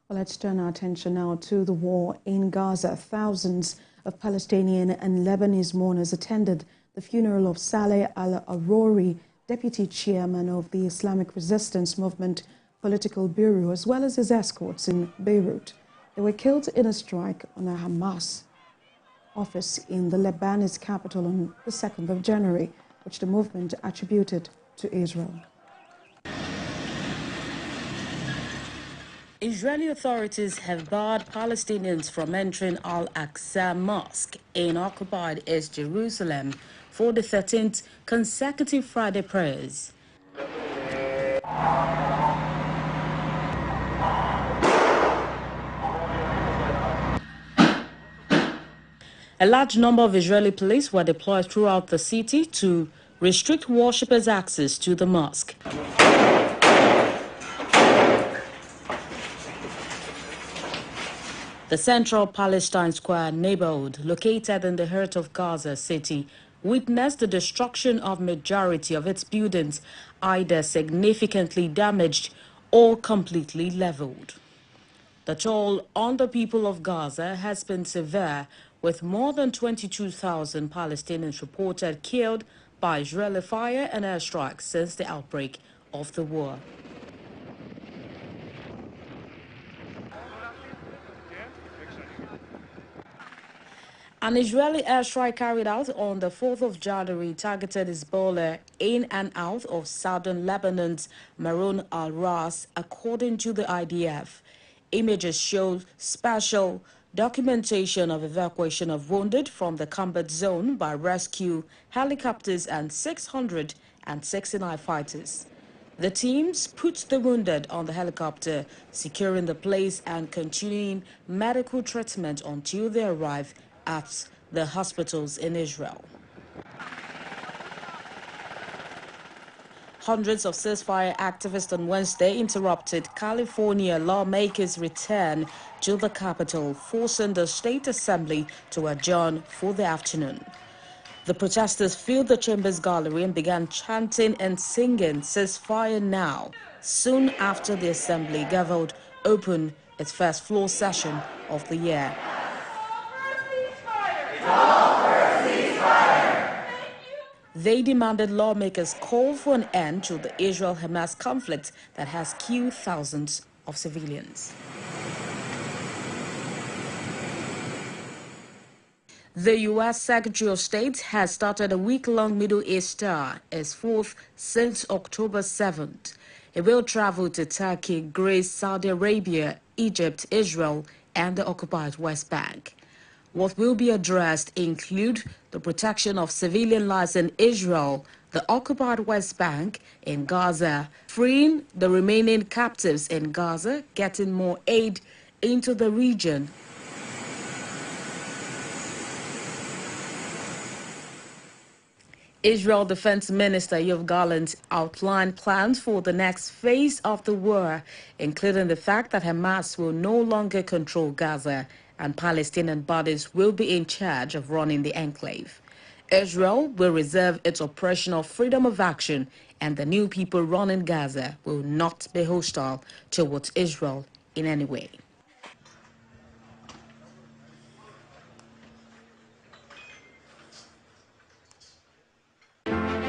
Well, let's turn our attention now to the war in Gaza. Thousands of Palestinian and Lebanese mourners attended the funeral of Saleh al-Arouri, deputy chairman of the Islamic Resistance Movement Political Bureau, as well as his escorts in Beirut. They were killed in a strike on a Hamas office in the Lebanese capital on the 2nd of January, which the movement attributed to Israel. Israeli authorities have barred Palestinians from entering al-Aqsa Mosque in occupied East Jerusalem for the 13th consecutive Friday prayers. A large number of Israeli police were deployed throughout the city to restrict worshippers' access to the mosque. The central Palestine Square neighborhood, located in the heart of Gaza City, witnessed the destruction of majority of its buildings, either significantly damaged or completely leveled. The toll on the people of Gaza has been severe, with more than 22,000 Palestinians reported killed by Israeli fire and airstrikes since the outbreak of the war. An Israeli airstrike carried out on the 4th of January targeted Hezbollah in and out of southern Lebanon's Maroun al-Ras, according to the IDF. Images show special documentation of evacuation of wounded from the combat zone by rescue helicopters and 669 fighters. The teams put the wounded on the helicopter, securing the place and continuing medical treatment until they arrive at the hospitals in Israel. Hundreds of ceasefire activists on Wednesday interrupted California lawmakers' return to the capital, forcing the state assembly to adjourn for the afternoon. The protesters filled the chamber's gallery and began chanting and singing "Ceasefire now," soon after the assembly gaveled open its first floor session of the year. They demanded lawmakers call for an end to the Israel-Hamas conflict that has killed thousands of civilians. The U.S. Secretary of State has started a week-long Middle East tour, its fourth since October 7th. He will travel to Turkey, Greece, Saudi Arabia, Egypt, Israel, and the occupied West Bank. What will be addressed include the protection of civilian lives in Israel, the occupied West Bank, in Gaza, freeing the remaining captives in Gaza, getting more aid into the region. Israel Defense Minister Yoav Gallant outlined plans for the next phase of the war, including the fact that Hamas will no longer control Gaza and Palestinian bodies will be in charge of running the enclave. Israel will reserve its operational freedom of action, and the new people running Gaza will not be hostile towards Israel in any way.